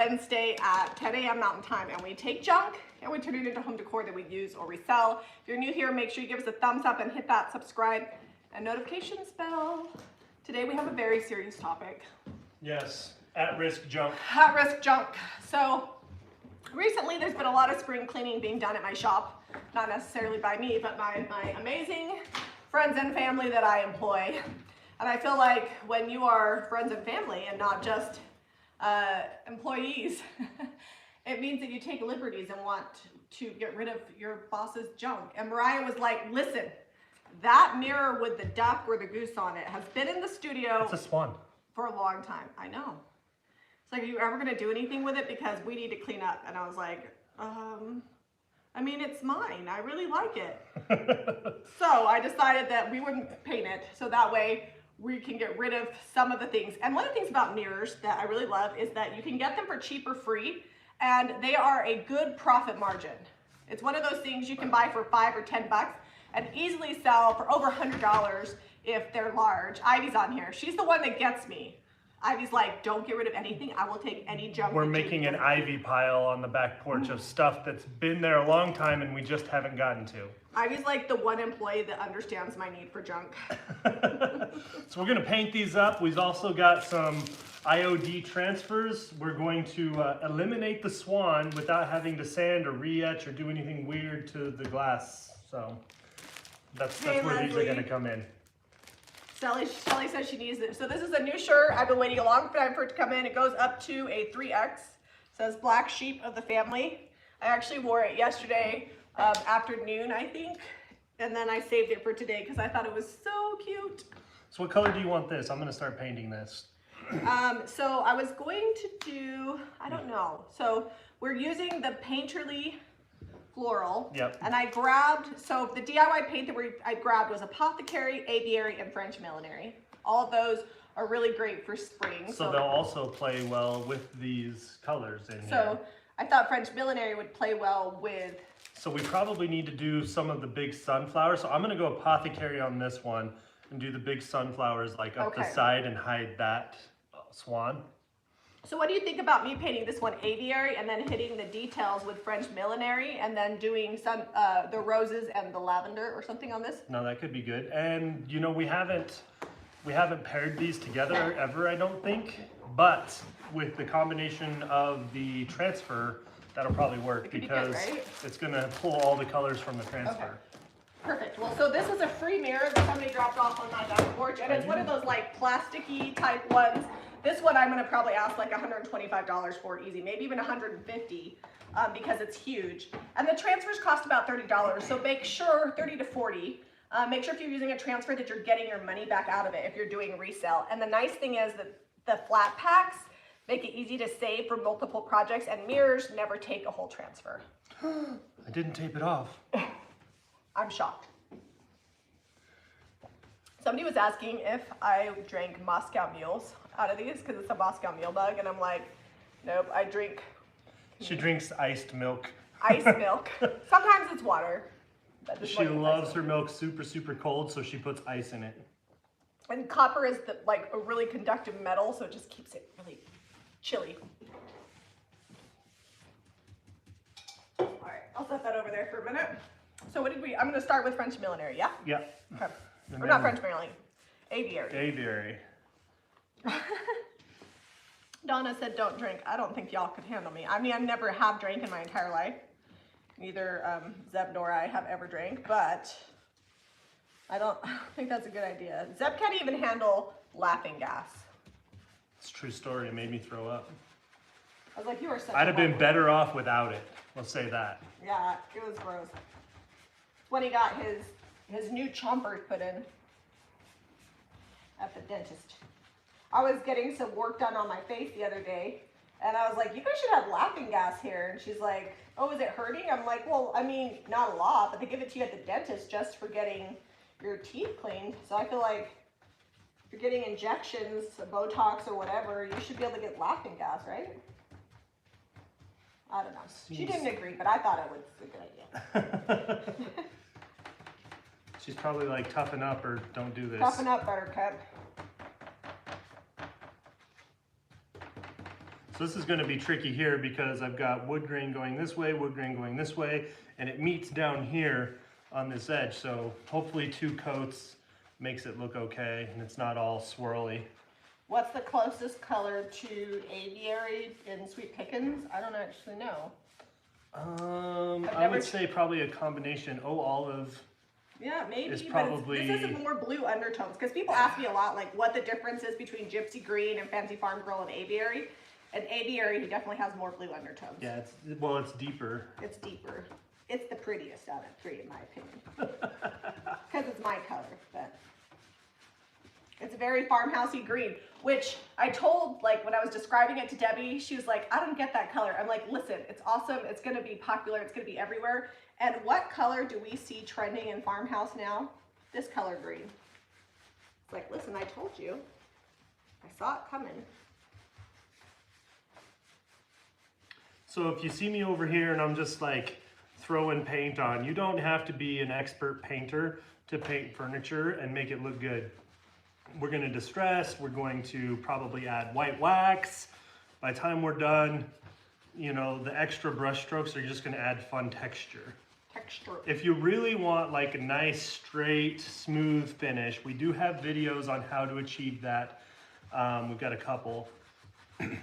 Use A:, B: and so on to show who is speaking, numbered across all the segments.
A: Wednesday at 10 a.m. Mountain Time, and we take junk and we turn it into home decor that we use or resell. If you're new here, make sure you give us a thumbs up and hit that subscribe and notifications bell. Today we have a very serious topic.
B: Yes, at-risk junk.
A: At-risk junk. So recently there's been a lot of spring cleaning being done at my shop, not necessarily by me, but by my amazing friends and family that I employ. And I feel like when you are friends and family and not just employees, it means that you take liberties and want to get rid of your boss's junk. And Mariah was like, listen, that mirror with the duck or the goose on it has been in the studio.
B: It's a swan.
A: For a long time. I know. It's like, are you ever going to do anything with it? Because we need to clean up. And I was like, I mean, it's mine. I really like it. So I decided that we wouldn't paint it. So that way we can get rid of some of the things. And one of the things about mirrors that I really love is that you can get them for cheap or free, and they are a good profit margin. It's one of those things you can buy for $5 or $10 and easily sell for over $100 if they're large. Ivy's on here. She's the one that gets me. Ivy's like, don't get rid of anything. I will take any junk.
B: We're making an Ivy pile on the back porch of stuff that's been there a long time and we just haven't gotten to.
A: Ivy's like the one employee that understands my need for junk.
B: So we're gonna paint these up. We've also got some IOD transfers. We're going to eliminate the swan without having to sand or re-etch or do anything weird to the glass. So that's where these are gonna come in.
A: Shelly says she needs it. So this is a new shirt. I've been waiting a long time for it to come in. It goes up to a 3X. It says black sheep of the family. I actually wore it yesterday afternoon, I think. And then I saved it for today because I thought it was so cute.
B: So what color do you want this? I'm gonna start painting this.
A: So I was going to do, I don't know. So we're using the Painterly floral.
B: Yep.
A: And I grabbed, so the DIY paint that I grabbed was Apothecary, Aviary, and French Millinery. All of those are really great for spring.
B: So they'll also play well with these colors in here.
A: So I thought French Millinery would play well with.
B: So we probably need to do some of the big sunflowers. So I'm gonna go Apothecary on this one and do the big sunflowers like up the side and hide that swan.
A: So what do you think about me painting this one Aviary and then hitting the details with French Millinery and then doing some the roses and the lavender or something on this?
B: No, that could be good. And you know, we haven't paired these together ever, I don't think. But with the combination of the transfer, that'll probably work because it's gonna pull all the colors from the transfer.
A: Okay. Perfect. Well, so this is a free mirror that somebody dropped off on my back porch, and it's one of those like plasticky type ones. This one I'm going to probably ask like $125 for it easy, maybe even $150 because it's huge. And the transfers cost about $30, so make sure, 30 to 40. Make sure if you're using a transfer that you're getting your money back out of it if you're doing resale. And the nice thing is that the flat packs make it easy to save for multiple projects, and mirrors never take a whole transfer.
B: I didn't tape it off.
A: I'm shocked. Somebody was asking if I drank Moscow mules out of these because it's a Moscow mule bug, and I'm like, nope, I drink.
B: She drinks iced milk.
A: Iced milk. Sometimes it's water.
B: She loves her milk super, super cold, so she puts ice in it.
A: And copper is like a really conductive metal, so it just keeps it really chilly. All right, I'll set that over there for a minute. So what did I'm going to start with French Millinery, yeah?
B: Yeah.
A: Okay. Or not French Millinery, Aviary.
B: Aviary.
A: Donna said don't drink. I don't think y'all could handle me. I mean, I never have drank in my entire life. Neither Zeb nor I have ever drank, but I don't think that's a good idea. Zeb can't even handle laughing gas.
B: It's a true story. It made me throw up.
A: I was like, you are such
B: I'd have been better off without it. Let's say that.
A: Yeah, it was gross. When he got his new chompers put in at the dentist. I was getting some work done on my face the other day, and I was like, you guys should have laughing gas here. And she's like, oh, is it hurting? I'm like, well, I mean, not a lot, but they give it to you at the dentist just for getting your teeth cleaned. So I feel like if you're getting injections, Botox or whatever, you should be able to get laughing gas, right? I don't know. She didn't agree, but I thought it was a good idea.
B: She's probably like, toughen up or don't do this.
A: Toughen up, Buttercup.
B: So this is going to be tricky here because I've got wood grain going this way, wood grain going this way, and it meets down here on this edge. So hopefully 2 coats makes it look okay and it's not all swirly.
A: What's the closest color to aviary in Sweet Pickens? I don't actually know.
B: I would say probably a combination. Olive.
A: Yeah, maybe.
B: Is probably...
A: But this is more blue undertones because people ask me a lot like what the difference is between Gypsy Green and Fancy Farm Girl and aviary. And aviary definitely has more blue undertones.
B: Yeah, it's deeper.
A: It's deeper. It's the prettiest out of 3 in my opinion. Because it's my color, but it's a very farmhousey green, which I told, like, when I was describing it to Debbie, she was like, I don't get that color. I'm like, listen, it's awesome. It's going to be popular. It's going to be everywhere. And what color do we see trending in farmhouse now? This color green. It's like, listen, I told you. I saw it coming.
B: So if you see me over here and I'm just like throwing paint on, you don't have to be an expert painter to paint furniture and make it look good. We're going to distress, we're going to probably add white wax. By the time we're done, you know, the extra brush strokes are just going to add fun texture. If you really want like a nice, straight, smooth finish, we do have videos on how to achieve that. We've got a couple.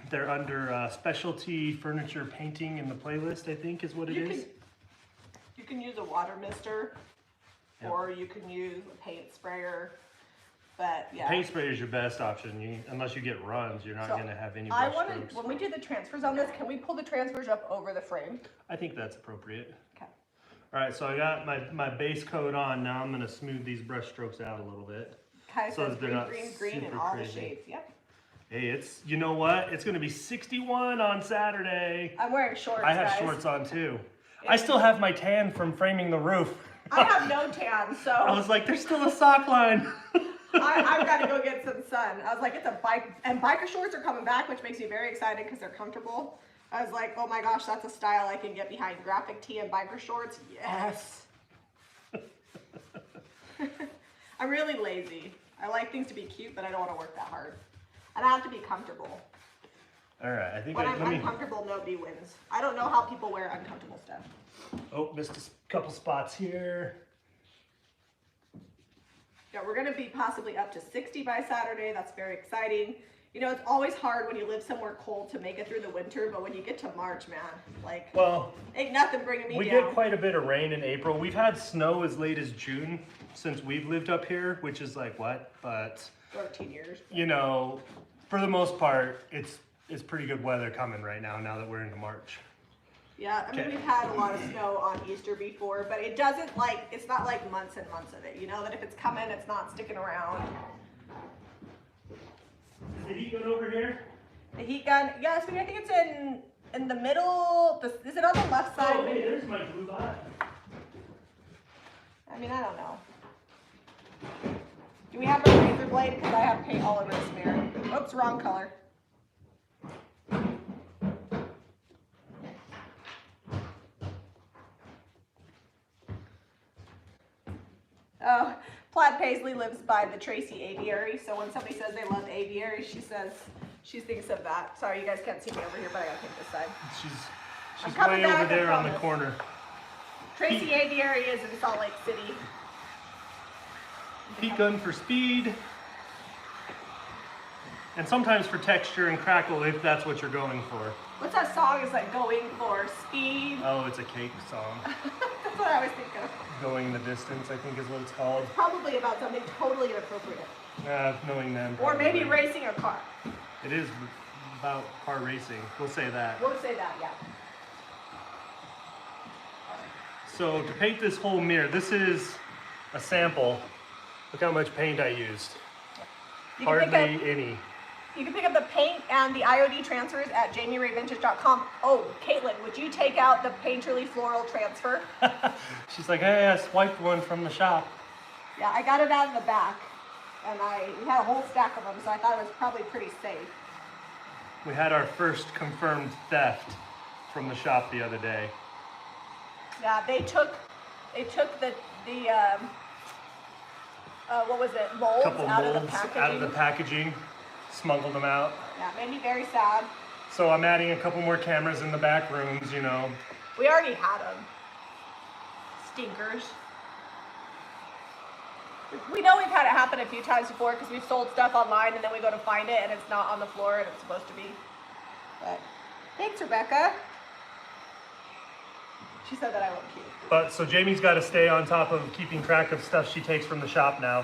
B: They're under specialty furniture painting in the playlist, I think is what it is.
A: You can use a water mister, yep, or you can use a paint sprayer. But yeah,
B: paint sprayer is your best option. Unless you get runs, you're not going to have any brush strokes.
A: When we do the transfers on this, can we pull the transfers up over the frame?
B: I think that's appropriate.
A: Okay.
B: All right, so I got my base coat on. Now I'm going to smooth these brush strokes out a little bit.
A: Okay, so it's green, and all the shades. Yep.
B: Hey, it's, you know what? It's going to be 61 on Saturday.
A: I'm wearing shorts,
B: I have
A: guys.
B: Shorts on too. I still have my tan from framing the roof.
A: I have no tan, so.
B: I was like, there's still a sock line.
A: I've got to go get some sun. I was like, it's a bike, and biker shorts are coming back, which makes me very excited because they're comfortable. I was like, oh my gosh, that's a style I can get behind. Graphic tee and biker shorts, yes. I'm really lazy. I like things to be cute, but I don't want to work that hard. And I have to be comfortable.
B: All right, I think
A: when I'm uncomfortable, nobody wins. I don't know how people wear uncomfortable stuff.
B: Oh, missed a couple spots here.
A: Yeah, we're going to be possibly up to 60 by Saturday. That's very exciting. You know, it's always hard when you live somewhere cold to make it through the winter, but when you get to March, man, like,
B: well,
A: ain't nothing bringing me down.
B: We get quite a bit of rain in April. We've had snow as late as June since we've lived up here, which is like what? But
A: 13 years.
B: You know, for the most part, it's pretty good weather coming right now that we're into March.
A: Yeah, I mean, we've had a lot of snow on Easter before, but it doesn't like, it's not like months and months of it. You know that if it's coming, it's not sticking around.
B: Is the heat gun over here?
A: The heat gun, yes, I think it's in the middle. Is it on the left side?
B: Oh, hey, there's my blue dot.
A: I mean, I don't know. Do we have a razor blade? Because I have paint all over this mirror. Oops, wrong color. Oh, Plaid Paisley lives by the Tracy Aviary, so when somebody says they love aviary, she says she thinks of that. Sorry, you guys can't see me over here, but I gotta take this side.
B: She's way over there on the corner.
A: Tracy Aviary is in Salt Lake City.
B: Heat gun for speed. And sometimes for texture and crackle if that's what you're going for.
A: What's that song? It's like going for speed.
B: Oh, it's a cake song.
A: That's what I was thinking of.
B: Going the distance, I think is what it's called.
A: It's probably about something totally inappropriate.
B: Knowing them.
A: Or maybe racing a car.
B: It is about car racing. We'll say that.
A: We'll say that, yeah.
B: So to paint this whole mirror, this is a sample. Look how much paint I used. Hardly any.
A: You can pick up the paint and the IOD transfers at JamiRayVintage.com. Oh, Caitlin, would you take out the Painterly Floral transfer?
B: She's like, hey, I swiped one from the shop.
A: Yeah, I got it out of the back. And we had a whole stack of them, so I thought it was probably pretty safe.
B: We had our first confirmed theft from the shop the other day.
A: Yeah, they took the what was it, molds out of the packaging.
B: Out of the packaging, smuggled them out.
A: Yeah, made me very sad.
B: So I'm adding a couple more cameras in the back rooms, you know.
A: We already had them. Stinkers. We know we've had it happen a few times before because we've sold stuff online and then we go to find it and it's not on the floor and it's supposed to be. But thanks, Rebecca. She said that I look cute.
B: But so Jamie's got to stay on top of keeping track of stuff she takes from the shop now,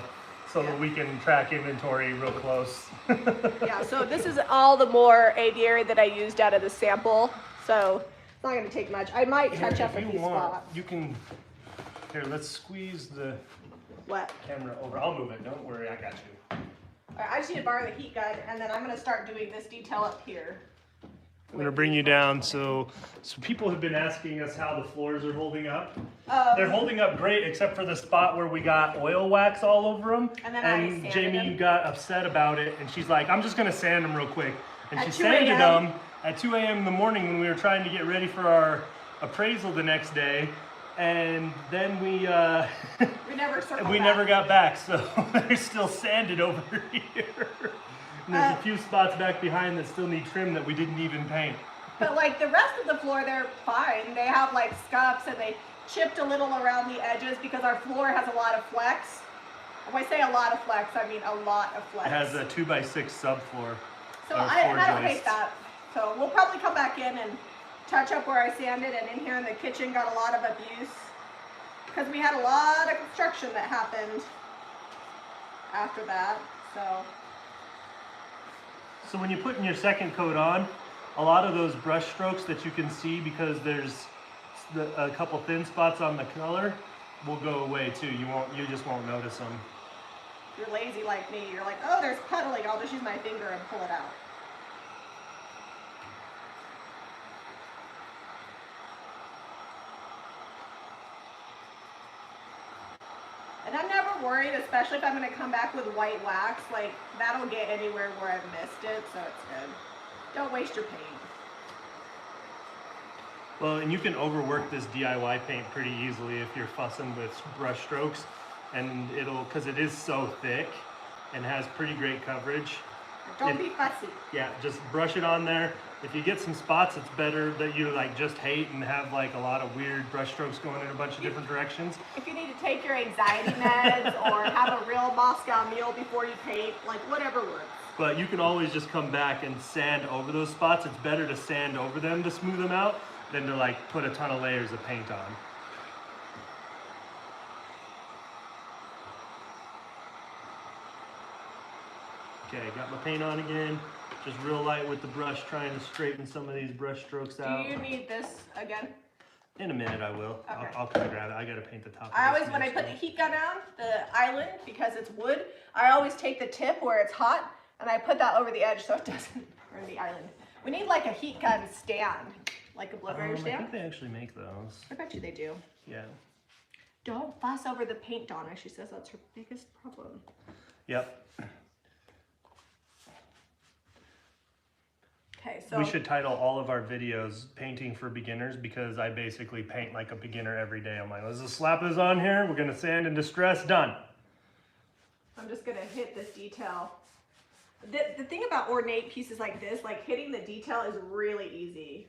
B: so that we can track inventory real close.
A: Yeah, so this is all the more aviary that I used out of the sample. So it's not going to take much. I might touch up a few spots.
B: You can, here, let's squeeze the
A: What?
B: camera over. I'll move it, don't worry, I got you.
A: All right, I just need to borrow the heat gun and then I'm going to start doing this detail up here.
B: I'm gonna bring you down. So people have been asking us how the floors are holding up. They're holding up great, except for the spot where we got oil wax all over them.
A: And
B: Jamie got upset about it, and she's like, "I'm just gonna sand them real quick." And she
A: 2
B: sanded them at 2 a.m. in the morning when we were trying to get ready for our appraisal the next day, and then we never got back. So they're still sanded over here. And there's a few spots back behind that still need trim that we didn't even paint.
A: But like the rest of the floor, they're fine. They have like scuffs and they chipped a little around the edges because our floor has a lot of flex. When I say a lot of flex, I mean a lot of flex.
B: It has a 2x6 subfloor.
A: So I don't hate that. So we'll probably come back in and touch up where I sanded, and in here in the kitchen got a lot of abuse because we had a lot of construction that happened after that.
B: So when you put in your second coat on, a lot of those brush strokes that you can see, because there's a couple thin spots on the color, will go away too. You just won't notice them.
A: You're lazy like me. You're like, oh, there's puddling. I'll just use my finger and pull it out. And I'm never worried, especially if I'm going to come back with white wax. Like, that'll get anywhere where I've missed it, so it's good. Don't waste your paint.
B: Well, and you can overwork this DIY paint pretty easily if you're fussing with brush strokes. And because it is so thick and has pretty great coverage.
A: Don't be fussy.
B: Yeah, just brush it on there. If you get some spots, it's better that you like just hate and have like a lot of weird brush strokes going in a bunch of different directions.
A: If you need to take your anxiety meds or have a real Moscow meal before you paint, like whatever works.
B: But you can always just come back and sand over those spots. It's better to sand over them to smooth them out than to like put a ton of layers of paint on. Okay, got my paint on again. Just real light with the brush, trying to straighten some of these brush strokes out.
A: Do you need this again?
B: In a minute I will.
A: Okay.
B: I'll come grab it. I gotta paint the top.
A: I always, when I put the heat gun on the island, because it's wood, I always take the tip where it's hot and I put that over the edge so it doesn't burn the island. We need like a heat gun stand, like a blow-dryer stand.
B: I think they actually make those.
A: I bet you they do.
B: Yeah.
A: Don't fuss over the paint, Donna. She says that's her biggest problem.
B: Yep.
A: Okay, so
B: we should title all of our videos "Painting for Beginners" because I basically paint like a beginner every day. I'm like, let's just slap this on here. We're gonna sand and distress. Done.
A: I'm just gonna hit this detail. The thing about ornate pieces like this, like hitting the detail is really easy.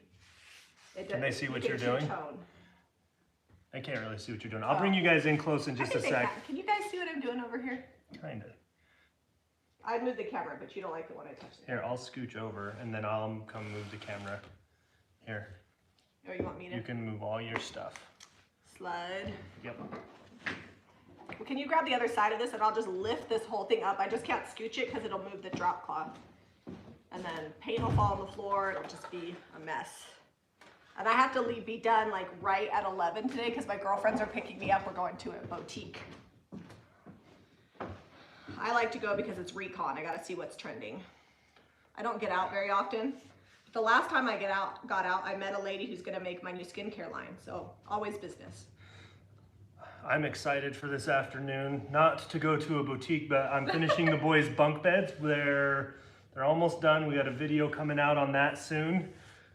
B: Can they see what you're doing? I can't really see what you're doing. I'll bring you guys in close in just a sec.
A: Can you guys see what I'm doing over here?
B: Kinda.
A: I moved the camera, but you don't like it when I touch it.
B: Here, I'll scooch over and then I'll come move the camera. Here.
A: Oh, you want me to?
B: You can move all your stuff.
A: Slide.
B: Yep.
A: Well, can you grab the other side of this and I'll just lift this whole thing up. I just can't scooch it because it'll move the drop cloth. And then paint will fall on the floor. It'll just be a mess. And I have to be done like right at 11 today because my girlfriends are picking me up. We're going to a boutique. I like to go because it's recon. I got to see what's trending. I don't get out very often. The last time I got out, I met a lady who's going to make my new skincare line. So always business.
B: I'm excited for this afternoon, not to go to a boutique, but I'm finishing the boys' bunk beds. They're almost done. We got a video coming out on that soon.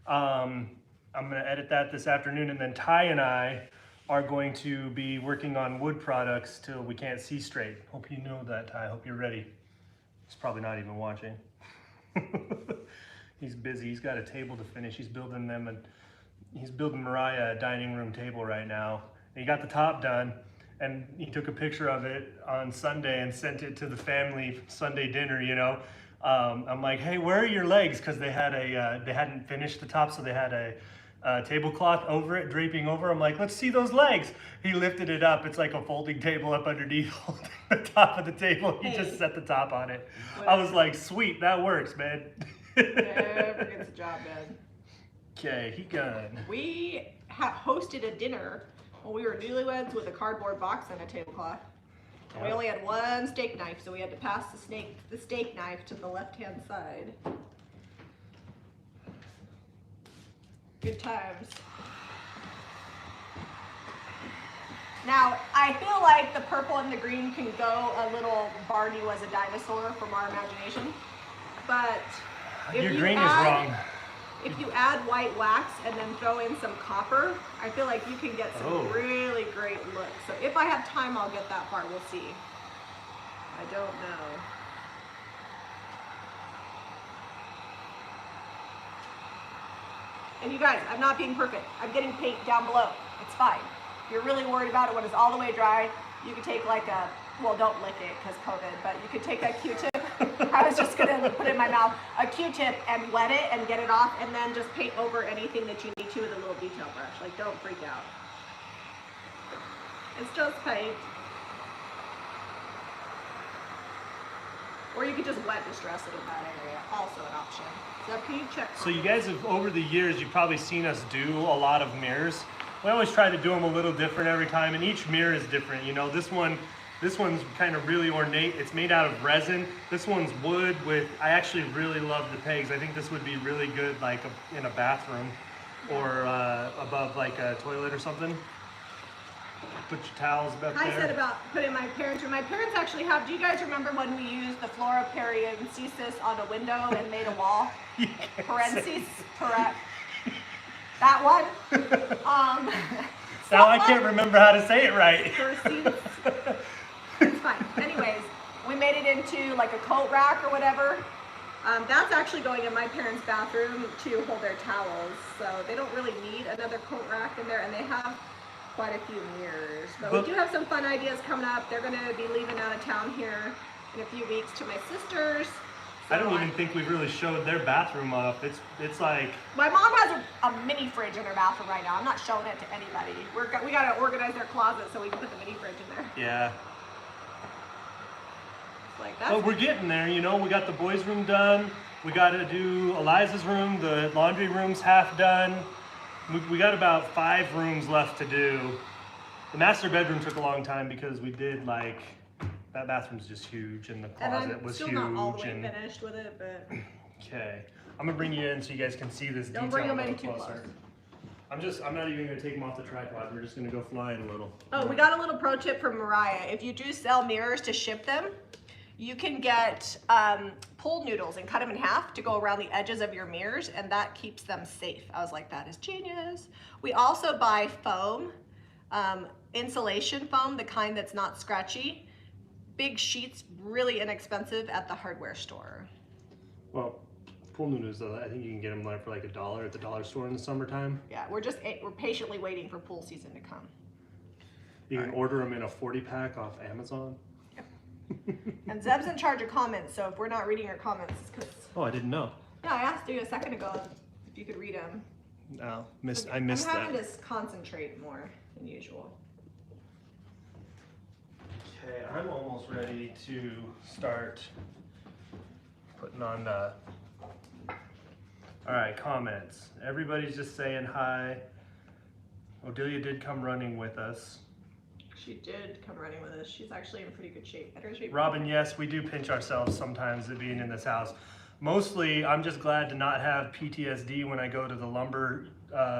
B: I'm going to edit that this afternoon, and then Ty and I are going to be working on wood products till we can't see straight. Hope you know that, Ty. Hope you're ready. He's probably not even watching. He's busy. He's got a table to finish. He's building Mariah a dining room table right now. And he got the top done, and he took a picture of it on Sunday and sent it to the family Sunday dinner. You know, I'm like, hey, where are your legs? Because they hadn't finished the top, so they had a tablecloth over it, draping over. I'm like, let's see those legs. He lifted it up. It's like a folding table up underneath holding the top of the table. He just set the top on it. I was like, sweet, that works, man.
A: Never gets a job done.
B: Okay, he gone.
A: We hosted a dinner when we were newlyweds with a cardboard box and a tablecloth. And we only had one steak knife, so we had to pass the steak knife to the left-hand side. Good times. Now, I feel like the purple and the green can go a little Barney was a dinosaur from our imagination. But if
B: Your
A: you
B: green is
A: add,
B: wrong.
A: If you add white wax and then throw in some copper, I feel like you can get some really great looks. So if I have time, I'll get that part. We'll see. I don't know. And you guys, I'm not being perfect. I'm getting paint down below. It's fine. If you're really worried about it when it's all the way dry, you could take like a, well, don't lick it because COVID, but you could take a Q-tip. I was just gonna put it in my mouth, a Q-tip and wet it and get it off, and then just paint over anything that you need to with a little detail brush. Like, don't freak out. It's just paint. Or you could just wet distress it in that area. Also an option. So can you check?
B: So you guys have, over the years, you've probably seen us do a lot of mirrors. We always try to do them a little different every time, and each mirror is different. You know, this one's kind of really ornate. It's made out of resin. This one's wood with, I actually really love the pegs. I think this would be really good like in a bathroom or above like a toilet or something. Put your towels back there.
A: I said about putting my parents' room. My parents actually have, do you guys remember when we used the flora periensis on a window and made a wall? Parentheses, correct. That one.
B: Now I can't remember how to say it right.
A: It's fine. Anyways, we made it into like a coat rack or whatever. That's actually going in my parents' bathroom to hold their towels. So they don't really need another coat rack in there, and they have quite a few mirrors. But we do have some fun ideas coming up. They're going to be leaving out of town here in a few weeks to my sister's. So
B: I don't even think we've really showed their bathroom off. It's like...
A: My mom has a mini fridge in her bathroom right now. I'm not showing it to anybody. We got to organize their closet so we can put the mini fridge in there.
B: Yeah.
A: Like that's
B: But we're getting there, you know. We got the boys' room done. We got to do Eliza's room. The laundry room's half done. We got about 5 rooms left to do. The master bedroom took a long time because we did like... That bathroom's just huge, and the closet was huge.
A: And I'm still not all the way finished with it, but...
B: Okay. I'm gonna bring you in so you guys can see this detail.
A: Don't bring them
B: a
A: in
B: little
A: too
B: closer.
A: close.
B: I'm not even gonna take them off the tripod. We're just gonna go flying a little.
A: Oh, we got a little pro tip from Mariah. If you do sell mirrors to ship them, you can get pool noodles and cut them in half to go around the edges of your mirrors, and that keeps them safe. I was like, that is genius. We also buy foam, insulation foam, the kind that's not scratchy. Big sheets, really inexpensive at the hardware store.
B: Well, pool noodles though, I think you can get them for like $1 at the dollar store in the summertime.
A: Yeah, we're patiently waiting for pool season to come.
B: You can order them in a 40-pack off Amazon.
A: Yep. And Zeb's in charge of comments, so if we're not reading your comments, it's because...
B: Oh, I didn't know.
A: Yeah, I asked you a second ago if you could read them.
B: No, I missed that.
A: I'm having to concentrate more than usual.
B: Okay, I'm almost ready to start putting on the... All right, comments. Everybody's just saying hi. Odelia did come running with us.
A: She did come running with us. She's actually in pretty good shape. Better shape.
B: Robin, yes, we do pinch ourselves sometimes at being in this house. Mostly, I'm just glad to not have PTSD when I go to the lumber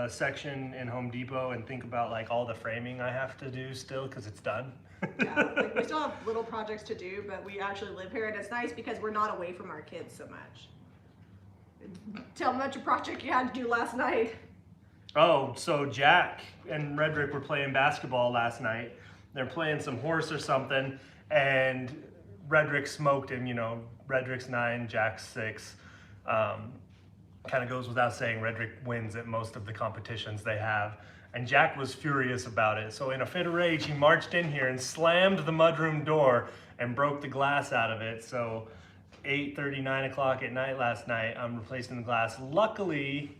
B: section in Home Depot and think about like all the framing I have to do still because it's done.
A: Yeah, like we still have little projects to do, but we actually live here, and it's nice because we're not away from our kids so much. Tell them about your project you had to do last night.
B: Oh, so Jack and Redrick were playing basketball last night. They're playing some horse or something, and Redrick smoked him. You know, Redrick's 9, Jack's 6. kind of goes without saying, Redrick wins at most of the competitions they have. And Jack was furious about it. So in a fit of rage, he marched in here and slammed the mudroom door and broke the glass out of it. So 8:30, 9 o'clock at night last night, I'm replacing the glass. Luckily,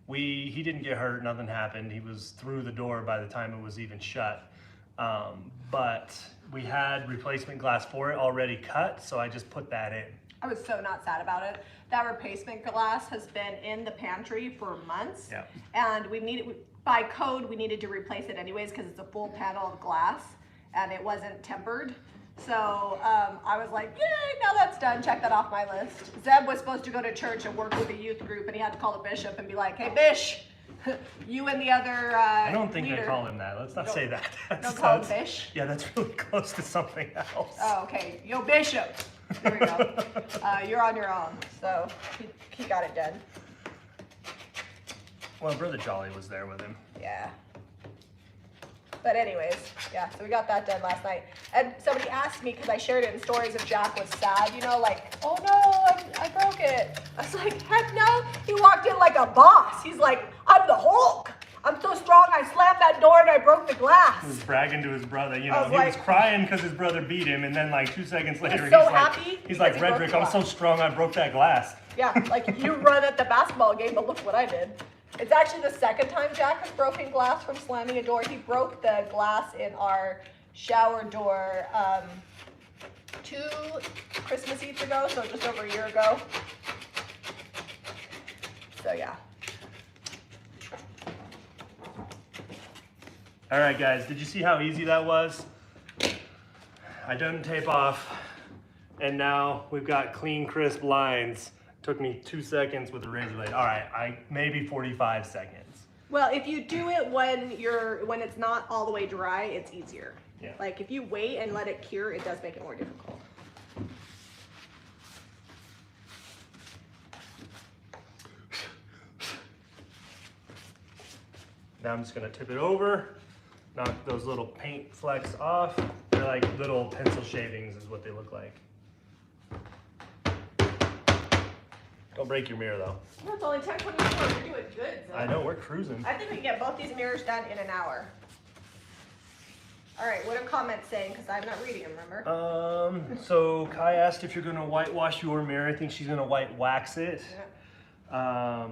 B: he didn't get hurt, nothing happened. He was through the door by the time it was even shut. But we had replacement glass for it already cut, so I just put that in.
A: I was so not sad about it. That replacement glass has been in the pantry for months.
B: Yeah.
A: And by code, we needed to replace it anyways because it's a full panel of glass and it wasn't tempered. So I was like, yay, now that's done. Check that off my list. Zeb was supposed to go to church and work with a youth group, and he had to call the bishop and be like, hey, Bish, you and the other
B: I don't think
A: leader.
B: they call him that. Let's not say that.
A: Don't call him Bish?
B: Yeah, that's really close to something else.
A: Oh, okay. Yo, Bishop. There we go. You're on your own. So he got it done.
B: Well, Brother Jolly was there with him.
A: Yeah. But anyways, yeah, so we got that done last night. And somebody asked me, because I shared it in stories, if Jack was sad, you know, like, oh no, I broke it. I was like, heck no. He walked in like a boss. He's like, I'm the Hulk. I'm so strong, I slammed that door and I broke the glass.
B: He was bragging to his brother, you know, he
A: was
B: was crying because his brother beat him, and then like 2 seconds later,
A: so happy
B: he's like,
A: because he broke
B: Redrick,
A: the
B: I'm so
A: glass."
B: strong, I broke that glass.
A: Yeah, like you run at the basketball game, but look what I did. It's actually the second time Jack has broken glass from slamming a door. He broke the glass in our shower door 2 Christmas Eves ago, so just over a year ago. So yeah.
B: All right, guys, did you see how easy that was? I done tape off, and now we've got clean, crisp lines. Took me 2 seconds with the razor blade. All right, maybe 45 seconds.
A: Well, if you do it when it's not all the way dry, it's easier.
B: Yeah.
A: Like if you wait and let it cure, it does make it more difficult.
B: Now I'm just gonna tip it over, knock those little paint flecks off. They're like little pencil shavings is what they look like. Don't break your mirror though.
A: No, it's only 10:24. You're doing good, Zeb.
B: I know, we're cruising.
A: I think we can get both these mirrors done in an hour. All right, what are comments saying? Because I'm not reading them, remember?
B: So Kai asked if you're gonna whitewash your mirror. I think she's gonna white wax it.
A: Yeah.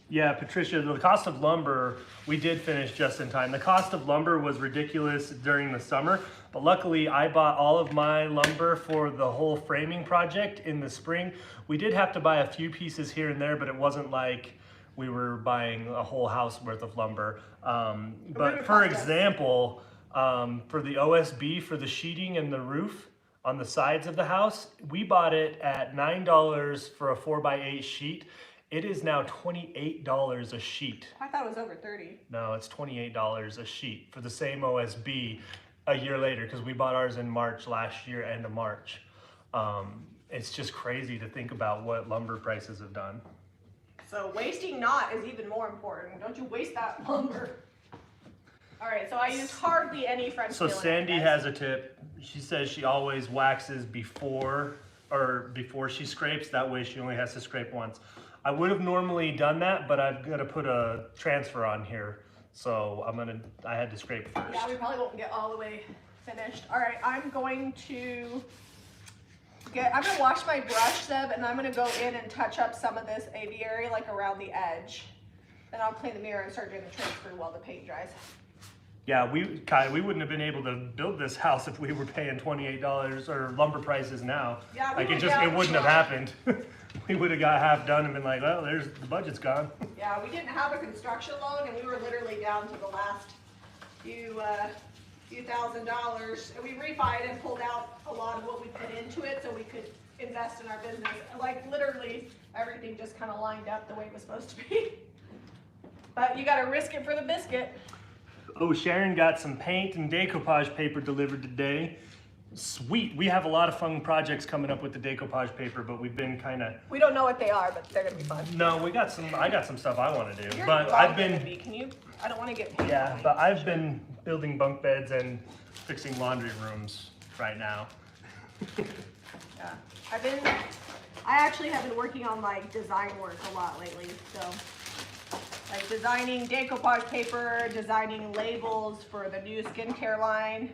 B: Yeah, Patricia, the cost of lumber, we did finish just in time. The cost of lumber was ridiculous during the summer, but luckily I bought all of my lumber for the whole framing project in the spring. We did have to buy a few pieces here and there, but it wasn't like we were buying a whole house worth of lumber. But for example, for the OSB, for the sheeting and the roof on the sides of the house, we bought it at $9 for a 4x8 sheet. It is now $28 a sheet.
A: I thought it was over 30.
B: No, it's $28 a sheet for the same OSB a year later, because we bought ours in March last year, end of March. It's just crazy to think about what lumber prices have done.
A: So wasting not is even more important. Don't you waste that lumber. All right, so I used hardly any French
B: So
A: sealant,
B: Sandy
A: guys.
B: has a tip. She says she always waxes before she scrapes. That way she only has to scrape once. I would have normally done that, but I've got to put a transfer on here. So I had to scrape first.
A: Yeah, we probably won't get all the way finished. All right, I'm going to wash my brush, Zeb, and I'm gonna go in and touch up some of this aviary, like around the edge. Then I'll clean the mirror and start doing the transfer while the paint dries.
B: Yeah, Kai, we wouldn't have been able to build this house if we were paying $28 or lumber prices now.
A: Yeah,
B: like it wouldn't have happened. We would have got half done and been like, well, the budget's gone.
A: Yeah, we didn't have a construction loan, and we were literally down to the last few $1,000s. And we refied and pulled out a lot of what we put into it so we could invest in our business. Like literally everything just kind of lined up the way it was supposed to be. But you got to risk it for the biscuit.
B: Oh, Sharon got some paint and decoupage paper delivered today. Sweet. We have a lot of fun projects coming up with the decoupage paper, but we've been kind of...
A: We don't know what they are, but they're going to be fun.
B: No, I got some stuff I want to do.
A: You're
B: But I've been...
A: Can you? I don't want to get paint.
B: Yeah, but I've been building bunk beds and fixing laundry rooms right now.
A: Yeah, I actually have been working on like design work a lot lately. So like designing decoupage paper, designing labels for the new skincare line,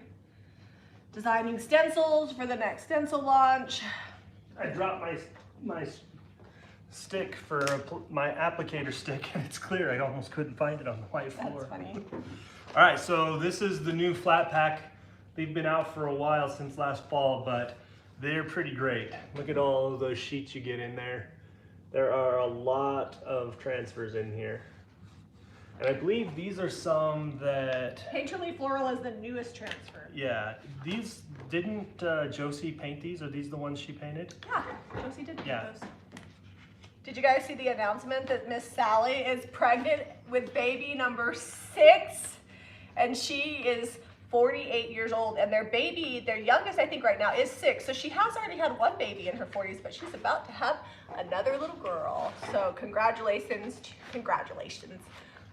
A: designing stencils for the next stencil launch.
B: I dropped my stick for my applicator stick, and it's clear. I almost couldn't find it on the white floor.
A: That's funny.
B: All right, so this is the new flat pack. They've been out for a while, since last fall, but they're pretty great. Look at all of those sheets you get in there. There are a lot of transfers in here. And I believe these are some that...
A: Painterly Floral is the newest transfer.
B: Yeah, these, didn't Josie paint these? Are these the ones she painted?
A: Yeah, Josie did paint
B: Yeah.
A: those. Did you guys see the announcement that Miss Sally is pregnant with baby number 6? And she is 48 years old, and their youngest, I think right now, is 6. So she has already had one baby in her 40s, but she's about to have another little girl. So congratulations.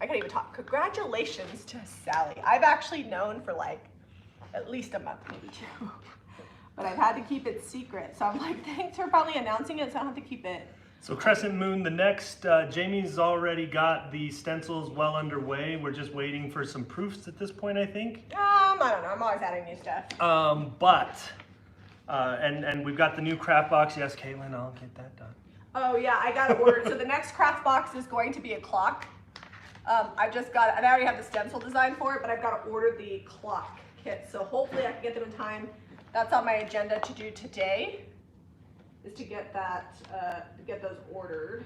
A: I can't even talk. Congratulations to Sally. I've actually known for like at least a month, maybe 2. But I've had to keep it secret. So I'm like, thanks for finally announcing it, so I don't have to keep it.
B: So Crescent Moon, the next, Jamie's already got the stencils well underway. We're just waiting for some proofs at this point, I think.
A: I don't know, I'm always adding new stuff.
B: And we've got the new craft box. Yes, Caitlin, I'll get that done.
A: Oh yeah, I got to order. So the next craft box is going to be a clock. I already have the stencil design for it, but I've got to order the clock kit. So hopefully I can get them in time. That's on my agenda to do today, is to get those ordered.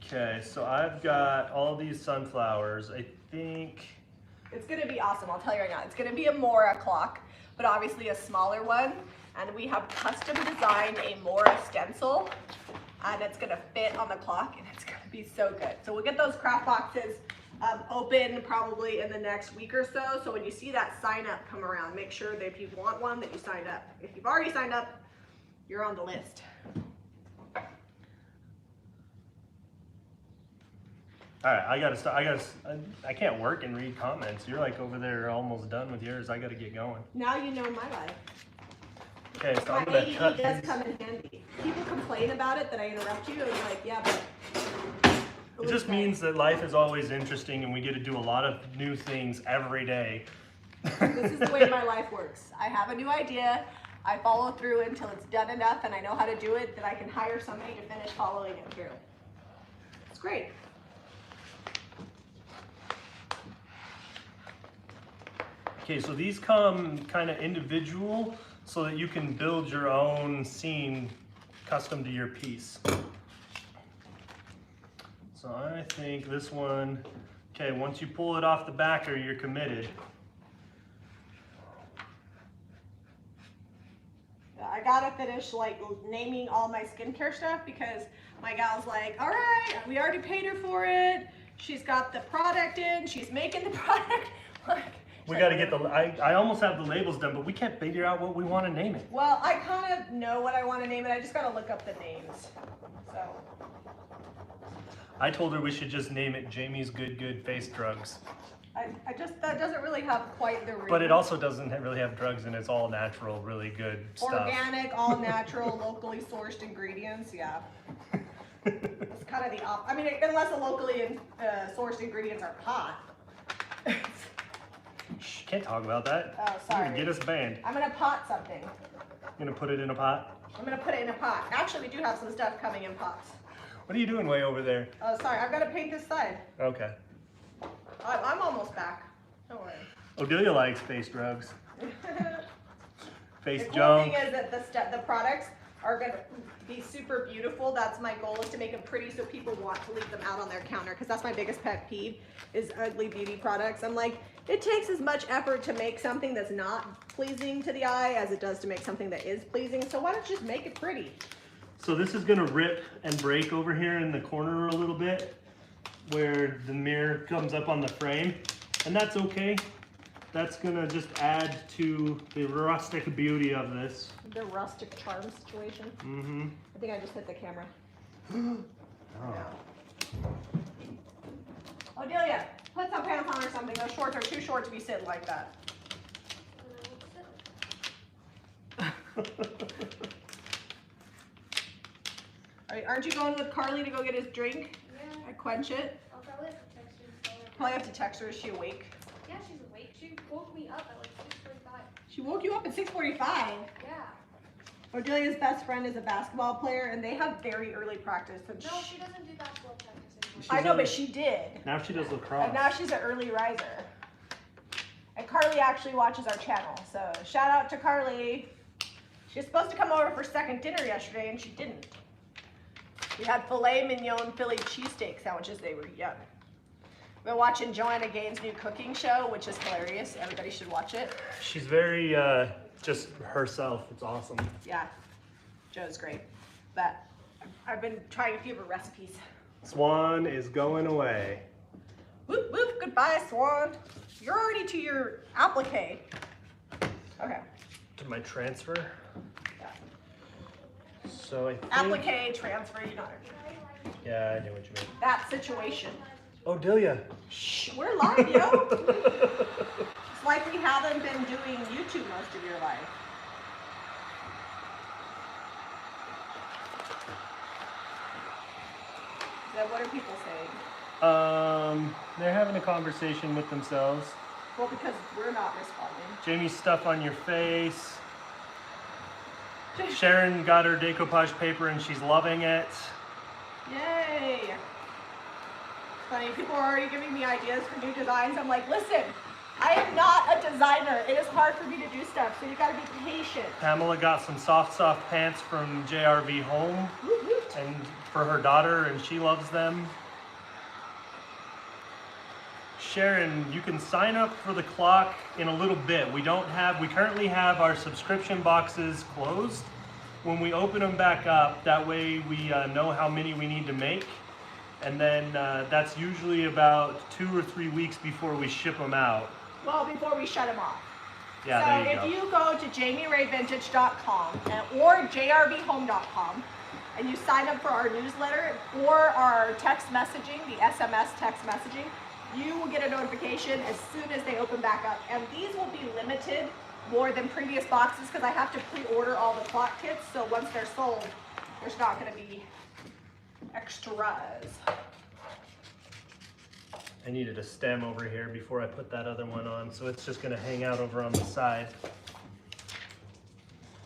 B: Okay, so I've got all these sunflowers. I think
A: it's gonna be awesome. I'll tell you right now. It's gonna be a Mora clock, but obviously a smaller one. And we have custom designed a Mora stencil, and it's gonna fit on the clock, and it's gonna be so good. So we'll get those craft boxes open probably in the next week or so. So when you see that sign up come around, make sure that if you want one that you signed up. If you've already signed up, you're on the list.
B: All right, I can't work and read comments. You're like over there almost done with yours. I gotta get going.
A: Now you know my life.
B: Okay, so
A: My
B: I'm gonna
A: AED
B: cut
A: does
B: these.
A: come in handy. People complain about it, that I interrupt you, and you're like, yeah, but...
B: It just means that life is always interesting and we get to do a lot of new things every day.
A: This is the way my life works. I have a new idea, I follow through until it's done enough and I know how to do it, that I can hire somebody to finish following it through. It's great.
B: Okay, so these come kind of individual so that you can build your own scene custom to your piece. So I think this one, okay, once you pull it off the backer, you're committed.
A: I gotta finish like naming all my skincare stuff because my gal's like, all right, we already paid her for it. She's got the product in, she's making the product.
B: We got to get I almost have the labels done, but we can't figure out what we want to name it.
A: Well, I kind of know what I want to name it. I just got to look up the names. So.
B: I told her we should just name it Jamie's Good Face Drugs.
A: That doesn't really have quite the ring.
B: But it also doesn't really have drugs in it. It's all natural, really good stuff.
A: Organic, all natural, locally sourced ingredients, yeah. It's kind of the I mean, unless the locally sourced ingredients are pot.
B: Shh, can't talk about that.
A: Oh, sorry.
B: You're gonna get us banned.
A: I'm gonna pot something.
B: You're gonna put it in a pot?
A: I'm gonna put it in a pot. Actually, we do have some stuff coming in pots.
B: What are you doing way over there?
A: Oh, sorry, I've got to paint this side.
B: Okay.
A: I'm almost back. Don't worry.
B: Odelia likes face drugs. Face
A: The cool
B: junk.
A: thing is that the products are going to be super beautiful. That's my goal, is to make them pretty so people want to leave them out on their counter, because that's my biggest pet peeve is ugly beauty products. I'm like, it takes as much effort to make something that's not pleasing to the eye as it does to make something that is pleasing. So why don't you just make it pretty?
B: So this is gonna rip and break over here in the corner a little bit where the mirror comes up on the frame, and that's okay. That's gonna just add to the rustic beauty of this.
A: The rustic charm situation.
B: Mm-hmm.
A: I think I just hit the camera.
B: Oh.
A: No. Odelia, put some pants on or something. Those shorts are too short to be sitting like that. Aren't you going with Carly to go get his drink?
C: Yeah.
A: I quench it.
C: I'll probably have to text her.
A: Probably have to text her. Is she awake?
C: Yeah, she's awake. She woke me up at like 6:45.
A: She woke you up at 6:45.
C: Yeah.
A: Ordelia's best friend is a basketball player, and they have very early practice. And
C: No, she doesn't do basketball practice anymore.
B: She's
A: I know,
B: on-
A: but she did.
B: Now she does lacrosse.
A: And now she's an early riser. And Carly actually watches our channel, so shout out to Carly. She was supposed to come over for second dinner yesterday, and she didn't. We had filet mignon Philly cheesesteak sandwiches. They were yum. We're watching Joanna Gaines' new cooking show, which is hilarious. Everybody should watch it.
B: She's very just herself. It's awesome.
A: Yeah, Joe's great. But I've been trying a few of her recipes.
B: Swan is going away.
A: Whoop, whoop, goodbye, Swan. You're already to your applique. Okay.
B: To my transfer.
A: Yeah.
B: So I think.
A: Applique, transfer, you know what I mean.
B: Yeah, I know what you mean.
A: That situation.
B: Oh, Delia.
A: Shh, we're live, yo. It's like we haven't been doing YouTube most of your life. So what are people saying?
B: They're having a conversation with themselves.
A: Well, because we're not responding.
B: Jamie, stuff on your face. Sharon got her decoupage paper and she's loving it.
A: Yay! Funny, people are already giving me ideas for new designs. I'm like, listen, I am not a designer. It is hard for me to do stuff, so you gotta be patient.
B: Pamela got some soft pants from JRV Home
A: Woot woot.
B: and for her daughter, and she loves them. Sharon, you can sign up for the clock in a little bit. We currently have our subscription boxes closed. When we open them back up, that way we know how many we need to make. And then that's usually about 2 or 3 weeks before we ship them out.
A: Well, before we shut them off.
B: Yeah,
A: so
B: there you
A: if you go to JamieRayVintage.com or JRVHome.com and you sign up for our newsletter or our text messaging, the SMS text messaging, you will get a notification as soon as they open back up. And these will be limited more than previous boxes because I have to pre-order all the clock kits. So once they're sold, there's not going to be extras.
B: I needed a stem over here before I put that other one on, so it's just going to hang out over on the side.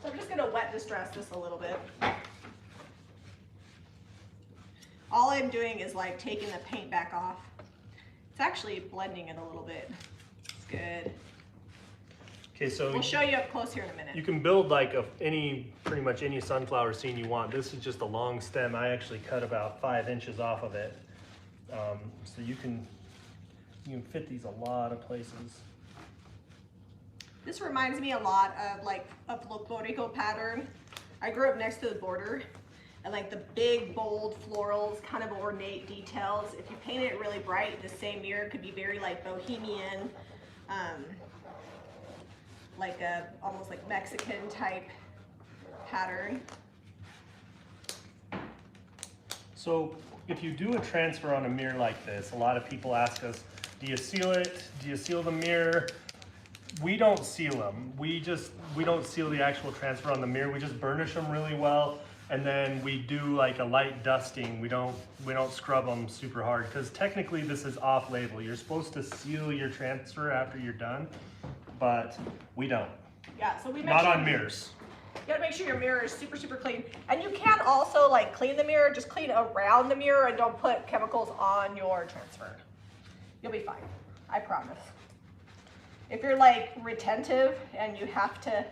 A: So I'm just going to wet distress this a little bit. All I'm doing is like taking the paint back off. It's actually blending it a little bit. It's good.
B: Okay, so
A: We'll show you up close here in a minute.
B: you can build like pretty much any sunflower scene you want. This is just a long stem. I actually cut about 5 inches off of it. So you can fit these a lot of places.
A: This reminds me a lot of like a folklorico pattern. I grew up next to the border, and like the big, bold florals, kind of ornate details. If you paint it really bright, the same mirror could be very like bohemian, like a almost like Mexican type pattern.
B: So if you do a transfer on a mirror like this, a lot of people ask us, do you seal it? Do you seal the mirror? We don't seal them. We don't seal the actual transfer on the mirror. We just burnish them really well, and then we do like a light dusting. We don't scrub them super hard because technically this is off label. You're supposed to seal your transfer after you're done, but we don't.
A: Yeah, so we make
B: Not
A: sure
B: on mirrors.
A: You gotta make sure your mirror is super, super clean. And you can also like clean the mirror, just clean around the mirror and don't put chemicals on your transfer. You'll be fine, I promise. If you're like retentive and you have to,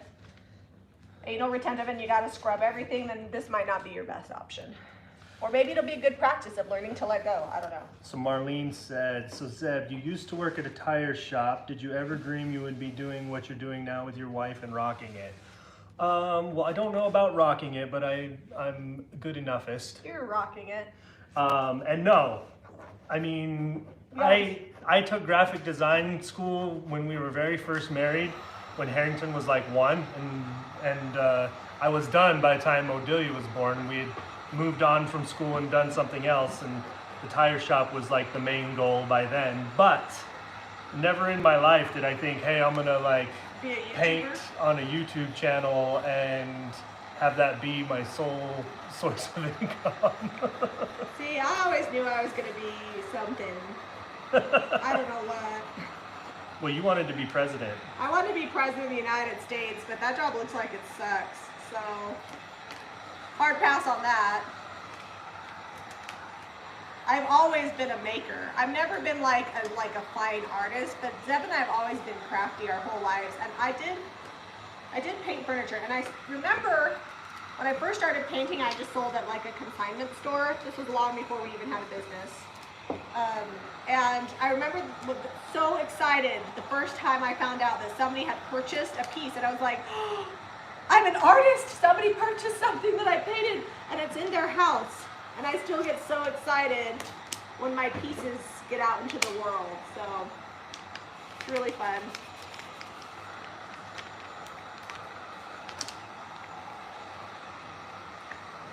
A: anal retentive and you gotta scrub everything, then this might not be your best option. Or maybe it'll be a good practice of learning to let go, I don't know.
B: So Marlene said, so Zeb, you used to work at a tire shop. Did you ever dream you would be doing what you're doing now with your wife and rocking it? Well, I don't know about rocking it, but I'm good enoughist.
A: You're rocking it.
B: And no, I mean,
A: Yes.
B: I took graphic design school when we were very first married, when Harrington was like 1, and I was done by the time Odelia was born. We had moved on from school and done something else, and the tire shop was like the main goal by then. But never in my life did I think, hey, I'm gonna like
A: Be a YouTuber.
B: paint on a YouTube channel and have that be my sole source of income.
A: See, I always knew I was gonna be something. I don't know what.
B: Well, you wanted to be president.
A: I wanted to be president of the United States, but that job looks like it sucks. So, hard pass on that. I've always been a maker. I've never been like a fine artist, but Zeb and I have always been crafty our whole lives. And I did paint furniture. And I remember when I first started painting, I just sold at like a consignment store. This was long before we even had a business. And I remember so excited the first time I found out that somebody had purchased a piece, and I was like, oh, I'm an artist! Somebody purchased something that I painted, and it's in their house. And I still get so excited when my pieces get out into the world. So it's really fun.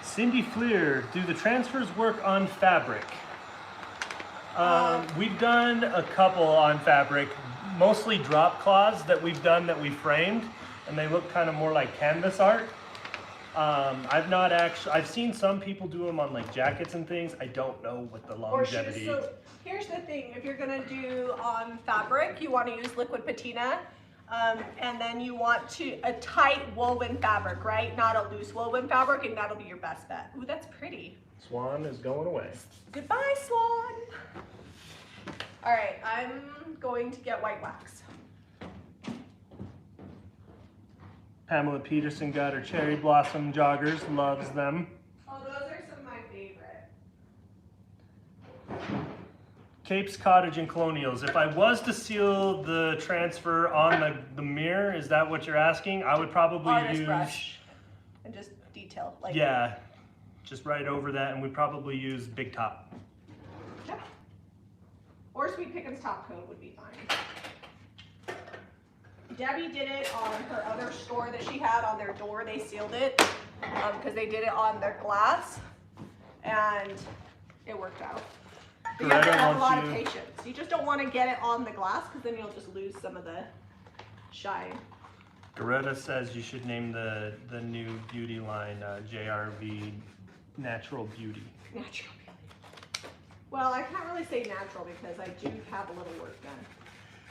B: Cindy Fleer, do the transfers work on fabric? We've done a couple on fabric, mostly drop cloths that we've done that we framed, and they look kind of more like canvas art. I've seen some people do them on like jackets and things. I don't know what the longevity.
A: So here's the thing, if you're gonna do on fabric, you wanna use liquid patina, and then you want a tight woven fabric, right? Not a loose woven fabric, and that'll be your best bet. Ooh, that's pretty.
B: Swan is going away.
A: Goodbye, Swan. All right, I'm going to get white wax.
B: Pamela Peterson got her cherry blossom joggers, loves them.
A: Oh, those are some of my favorite.
B: Capes Cottage and Colonials. If I was to seal the transfer on the mirror, is that what you're asking? I would probably
A: Artist
B: use
A: brush and just detail. Like,
B: yeah, just right over that, and we'd probably use Big Top.
A: Yep. Or Sweet Pickens top coat would be fine. Debbie did it on her other store that she had on their door. They sealed it because they did it on their glass, and it worked out. But you have to have a lot of patience. You just don't want to get it on the glass because then you'll just lose some of the shine.
B: Goretta says you should name the new beauty line JRV Natural Beauty.
A: Natural beauty. Well, I can't really say natural because I do have a little work done.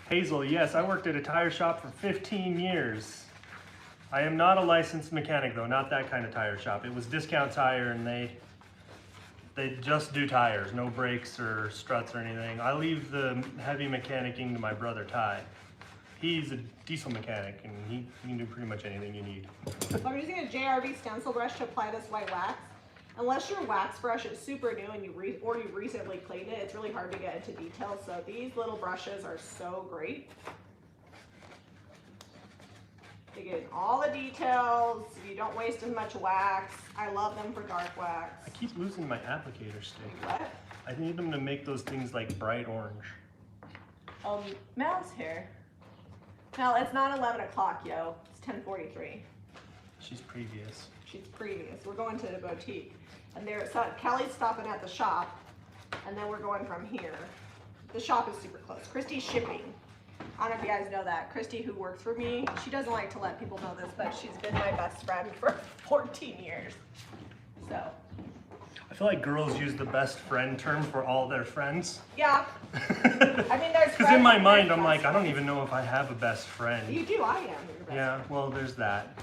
B: Hazel, yes, I worked at a tire shop for 15 years. I am not a licensed mechanic though, not that kind of tire shop. It was Discount Tire, and they just do tires, no brakes or struts or anything. I leave the heavy mechanicking to my brother Ty. He's a diesel mechanic, and he can do pretty much anything you need.
A: So I'm using a JRV stencil brush to apply this white wax. Unless your wax brush is super new and you recently cleaned it, it's really hard to get into detail. So these little brushes are so great. You get in all the details. You don't waste as much wax. I love them for dark wax.
B: I keep losing my applicator stick.
A: What?
B: I need them to make those things like bright orange.
A: Mel's here. Mel, it's not 11 o'clock, yo. It's 10:43.
B: She's previous.
A: She's previous. We're going to the boutique. And Kelly's stopping at the shop, and then we're going from here. The shop is super close. Christy's shipping. I don't know if you guys know that. Christy, who works for me, she doesn't like to let people know this, but she's been my best friend for 14 years. So.
B: I feel like girls use the best friend term for all their friends.
A: Yeah. I mean, there's
B: because in my mind, I'm like, I don't even know if I have a best friend.
A: You do. I am your best
B: Yeah,
A: friend.
B: well, there's that.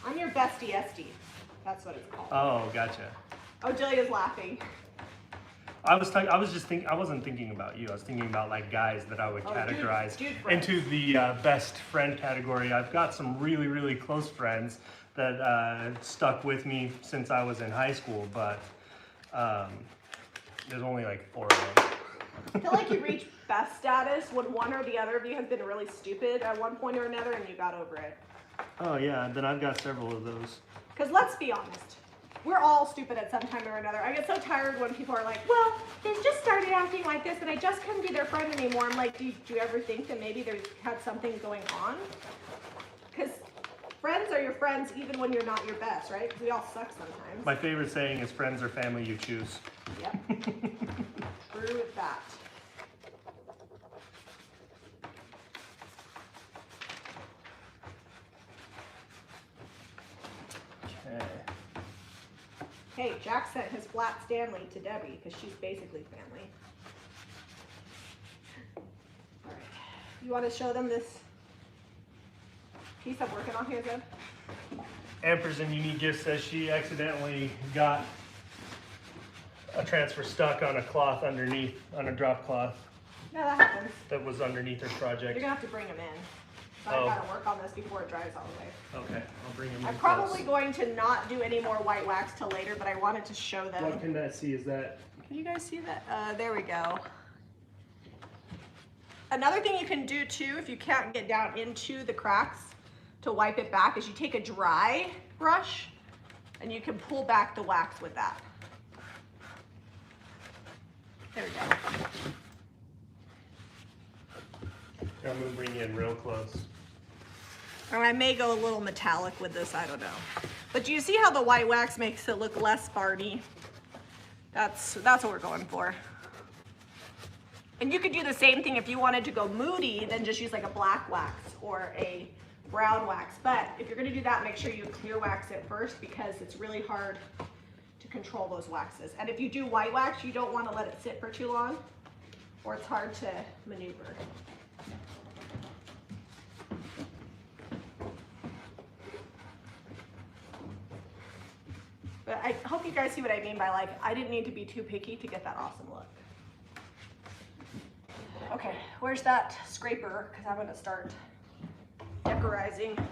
A: I'm your bestie SD. That's what it's called.
B: Oh, gotcha.
A: Oh, Jillia's laughing.
B: I wasn't thinking about you. I was thinking about like guys that I would categorize
A: dude friends.
B: into the best friend category. I've got some really, really close friends that stuck with me since I was in high school, but there's only like 4 of them.
A: I feel like you reach best status when one or the other of you has been really stupid at one point or another and you got over it.
B: Oh yeah, then I've got several of those.
A: Because let's be honest, we're all stupid at some time or another. I get so tired when people are like, well, they've just started acting like this and I just couldn't be their friend anymore. I'm like, do you ever think that maybe they had something going on? Because friends are your friends even when you're not your best, right? Because we all suck sometimes.
B: My favorite saying is friends are family you choose.
A: Yep. True with that. Hey, Jack sent his flat Stanley to Debbie because she's basically family. All right. You want to show them this piece I'm working on here, Zeb?
B: Ampersand Unique Gift says she accidentally got a transfer stuck on a cloth underneath, on a drop cloth
A: Yeah, that happens.
B: that was underneath her
A: You're
B: project.
A: gonna have to bring them in. So
B: Oh.
A: I gotta work on this before it dries all the way.
B: Okay, I'll bring them in.
A: I'm probably going to not do any more white wax till later, but I wanted to show them.
B: What can that see? Is that?
A: Can you guys see that? There we go. Another thing you can do too, if you can't get down into the cracks to wipe it back, is you take a dry brush and you can pull back the wax with that. There we go.
B: I'm gonna bring you in real close.
A: Or I may go a little metallic with this, I don't know. But do you see how the white wax makes it look less sparty? That's what we're going for. And you could do the same thing if you wanted to go moody, then just use like a black wax or a brown wax. But if you're gonna do that, make sure you clear wax it first because it's really hard to control those waxes. And if you do white wax, you don't wanna let it sit for too long or it's hard to maneuver. But I hope you guys see what I mean by like, I didn't need to be too picky to get that awesome look. Okay, where's that scraper? Because I'm gonna start decorizing.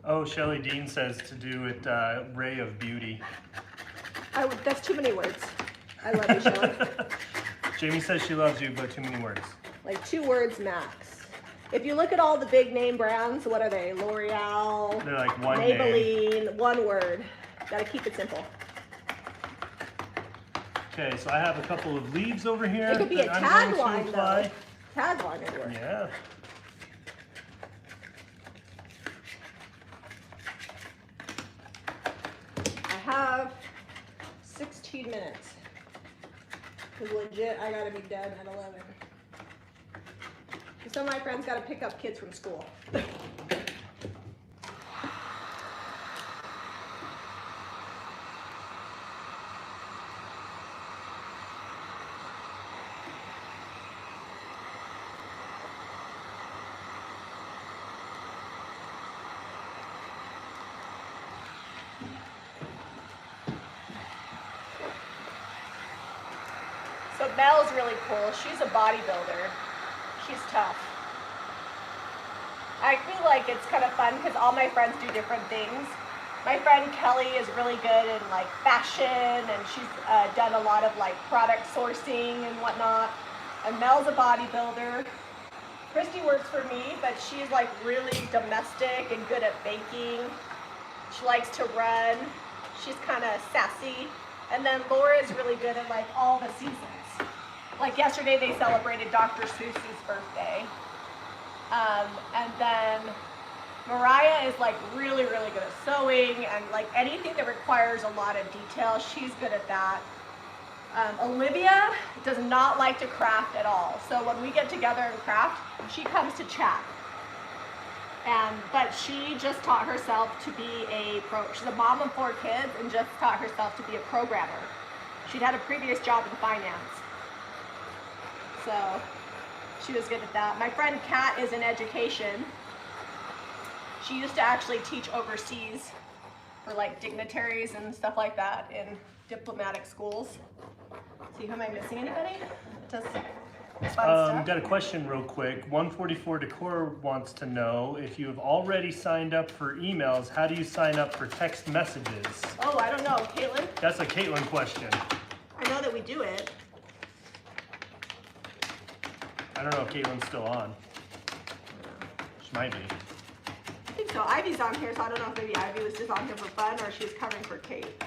B: Oh, Shelly Dean says to do it Ray of Beauty.
A: That's too many words. I love you, Shelly.
B: Jamie says she loves you, but too many words.
A: Like 2 words max. If you look at all the big name brands, what are they? L'Oreal,
B: They're like one name.
A: Maybelline, 1 word. Gotta keep it simple.
B: Okay, so I have a couple of leaves over here.
A: It could be a
B: that I'm going
A: tagline
B: to
A: though.
B: apply.
A: Tagline would work.
B: Yeah.
A: I have 16 minutes. Cause legit, I gotta be done at 11. Some of my friends gotta pick up kids from school. So Mel's really cool. She's a bodybuilder. She's tough. I feel like it's kind of fun because all my friends do different things. My friend Kelly is really good in like fashion and she's done a lot of like product sourcing and whatnot. And Mel's a bodybuilder. Christy works for me, but she's like really domestic and good at baking. She likes to run. She's kind of sassy. And then Laura is really good at like all the seasons. Like yesterday they celebrated Dr. Seuss's birthday. And then Mariah is like really, really good at sewing and like anything that requires a lot of detail, she's good at that. Olivia does not like to craft at all. So when we get together and craft, she comes to chat. But she just taught herself to be she's a mom of 4 kids and just taught herself to be a programmer. She'd had a previous job in finance. So she was good at that. My friend Kat is in education. She used to actually teach overseas for like dignitaries and stuff like that in diplomatic schools. See, am I missing anybody? Just fun stuff.
B: Got a question real quick. 144 Decor wants to know if you have already signed up for emails, how do you sign up for text messages?
A: Oh, I don't know, Caitlin.
B: That's a Caitlin question.
A: I know that we do it.
B: I don't know if Caitlin's still on. She might be.
A: I think so. Ivy's on here, so I don't know if maybe Ivy was just on here for fun or she's covering for Kate.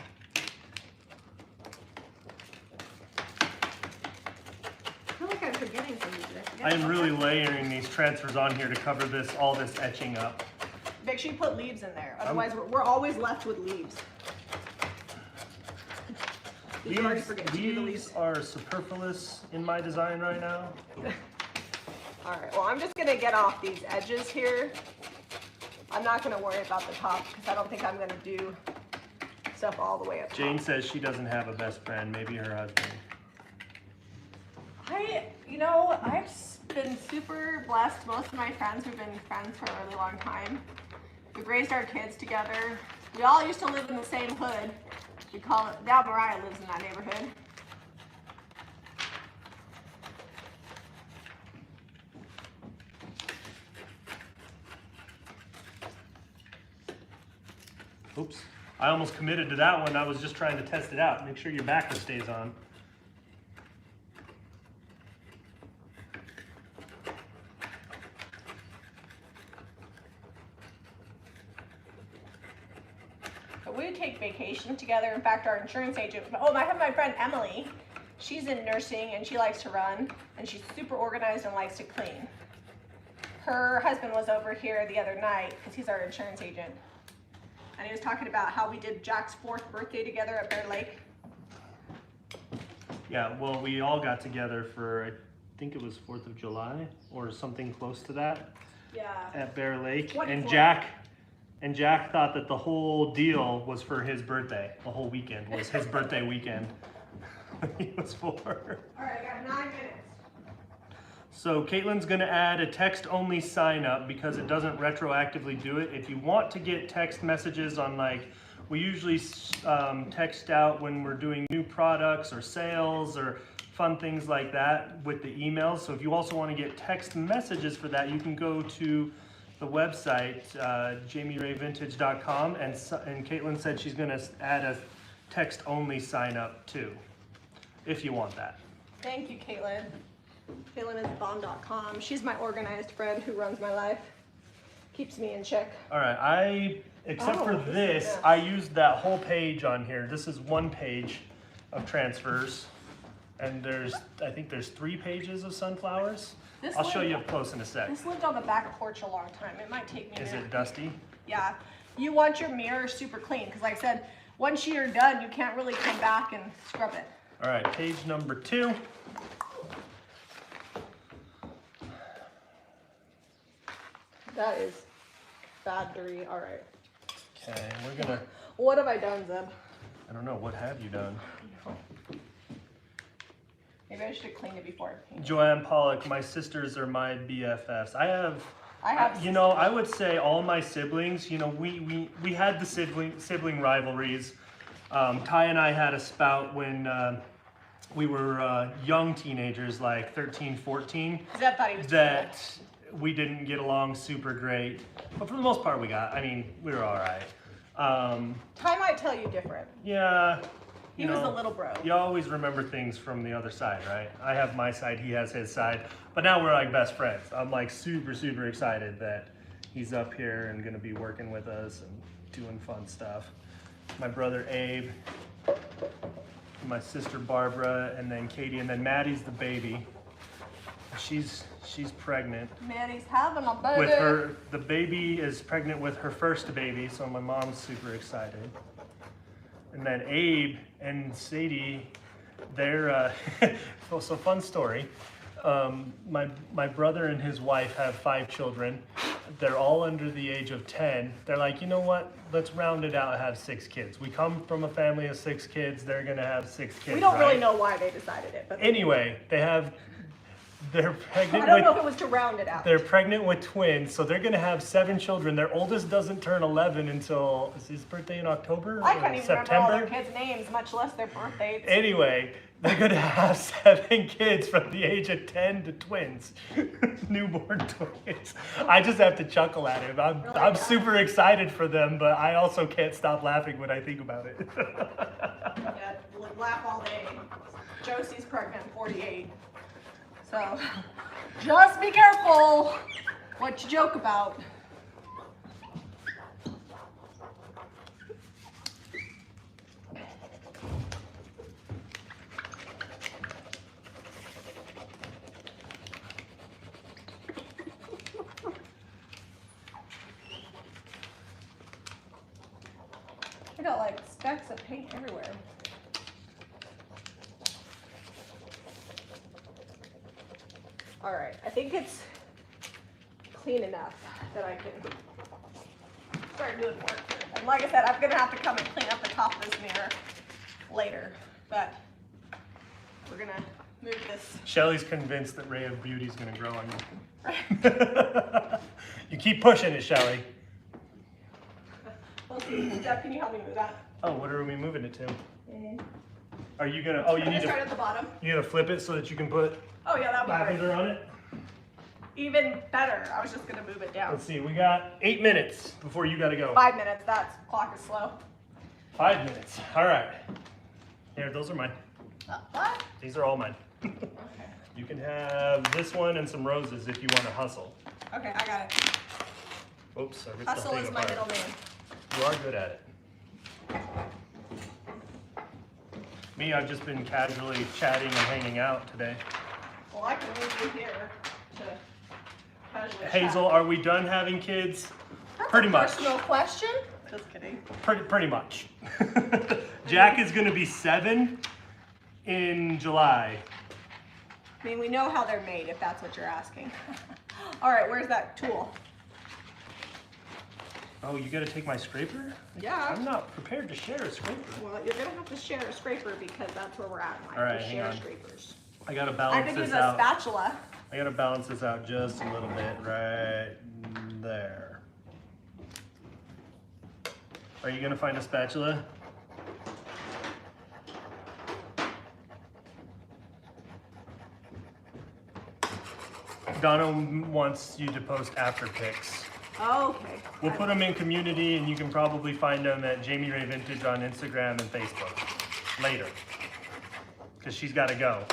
A: I feel like I'm forgetting something today.
B: I am really layering these transfers on here to cover all this etching up.
A: Make sure you put leaves in there. Otherwise, we're always left with leaves. Did you already forget to do the leaves?
B: Leaves are superfluous in my design right now.
A: All right, well, I'm just gonna get off these edges here. I'm not gonna worry about the top because I don't think I'm gonna do stuff all the way up
B: Jane
A: top.
B: says she doesn't have a best friend, maybe her husband.
A: I've been super blessed. Most of my friends have been friends for a really long time. We've raised our kids together. We all used to live in the same hood. We call it, now Mariah lives in that neighborhood.
B: Oops. I almost committed to that one. I was just trying to test it out. Make sure your backer stays on.
A: But we would take vacations together. In fact, our insurance agent, I have my friend Emily. She's in nursing and she likes to run and she's super organized and likes to clean. Her husband was over here the other night because he's our insurance agent. And he was talking about how we did Jack's 4th birthday together at Bear Lake.
B: Yeah, well, we all got together for, I think it was 4th of July or something close to that.
A: Yeah.
B: At Bear Lake.
A: 24.
B: And Jack thought that the whole deal was for his birthday. The whole weekend was his birthday weekend. He was 4.
A: All right, I got 9 minutes.
B: So Caitlin's gonna add a text-only sign up because it doesn't retroactively do it. If you want to get text messages on, like, we usually text out when we're doing new products or sales or fun things like that with the emails. So if you also want to get text messages for that, you can go to the website, jamirayvintage.com, and Caitlin said she's gonna add a text-only sign up too, if you want that.
A: Thank you, Caitlin. Caitlin is bomb.com. She's my organized friend who runs my life. Keeps me in check.
B: All right, except for
A: this is
B: this,
A: this.
B: I used that whole page on here. This is one page of transfers, and I think there's 3 pages of sunflowers. I'll show you up close in a sec.
A: This lived on the back porch a long time. It might take me a
B: Is
A: minute.
B: it dusty?
A: Yeah. You want your mirror super clean because, like I said, once you're done, you can't really come back and scrub it.
B: All right, page number 2.
A: That is bad dirty. All right.
B: Okay, we're gonna,
A: What have I done, Zeb?
B: I don't know, what have you done?
A: Maybe I should have cleaned it before I painted.
B: Joanne Pollock, my sisters are my BFFs. I have, I would say all my siblings, we had the sibling rivalries. Ty and I had a spout when we were young teenagers, like 13, 14,
A: Zeb thought he was
B: that we didn't get along super great. But for the most part, we were all right.
A: Ty might tell you different.
B: Yeah.
A: He was a little bro.
B: You always remember things from the other side, right? I have my side, he has his side. But now we're like best friends. I'm like super, super excited that he's up here and gonna be working with us and doing fun stuff. My brother Abe, my sister Barbara, and then Katie, and then Maddie's the baby. She's pregnant.
A: Maddie's having a baby.
B: With the baby is pregnant with her first baby, so my mom's super excited. And then Abe and Sadie, they're, so fun story. My brother and his wife have 5 children. They're all under the age of 10. They're like, you know what? Let's round it out and have 6 kids. We come from a family of 6 kids. They're gonna have 6 kids.
A: We don't really
B: right?
A: know why they decided it, but
B: Anyway, they're pregnant
A: I don't know
B: with,
A: if it was to round it out.
B: they're pregnant with twins, so they're gonna have 7 children. Their oldest doesn't turn 11 until, is his birthday in October?
A: I
B: or
A: can't even remember all their kids' names, much less their birth dates.
B: Anyway, they're gonna have 7 kids from the age of 10 to twins, newborn twins. I just have to chuckle at it. I'm super excited for them, but I also can't stop laughing when I think about it.
A: Yeah, laugh all day. Josie's pregnant, 48. So, just be careful what you joke about. I got like specks of paint everywhere. All right, I think it's clean enough that I can start doing work here. And like I said, I'm gonna have to come and clean up the top of this mirror later, but we're gonna move this.
B: Shelly's convinced that Ray of Beauty is gonna grow on you. You keep pushing it, Shelly.
A: Let's see, Deb, can you help me move that?
B: Oh, what are we moving it to? Are you gonna, oh, you
A: I'm
B: need
A: gonna start
B: to,
A: at the bottom.
B: you gotta flip it so that you can put
A: Oh yeah, that would be
B: lavender
A: great.
B: on it?
A: Even better. I was just gonna move it down.
B: Let's see, we got 8 minutes before you gotta go.
A: 5 minutes. That clock is slow.
B: 5 minutes, all right. Here, those are mine.
A: What?
B: These are all mine.
A: Okay.
B: You can have this one and some roses if you wanna hustle.
A: Okay, I got it.
B: Oops, I ripped
A: Hustle
B: something
A: is my
B: apart.
A: middle name.
B: You are good at it. Me, I've just been casually chatting and hanging out today.
A: Well, I can move you here to casually
B: Hazel,
A: chat.
B: are we done having kids?
A: That's
B: Pretty
A: a
B: much.
A: personal question. Just kidding.
B: Pretty much. Jack is gonna be 7 in July.
A: I mean, we know how they're made, if that's what you're asking. All right, where's that tool?
B: Oh, you gotta take my scraper?
A: Yeah.
B: I'm not prepared to share a scraper.
A: Well, you're gonna have to share a scraper because that's where we're at. Mike.
B: All right,
A: We
B: hang
A: share
B: on.
A: scrapers.
B: I gotta
A: I
B: balance
A: could
B: this
A: use a
B: out.
A: spatula.
B: I gotta balance this out just a little bit right there. Are you gonna find a spatula? Donna wants you to post after pics.
A: Oh, okay.
B: We'll put them in community and you can probably find them at Jami Ray Vintage on Instagram and Facebook later. Because she's gotta go.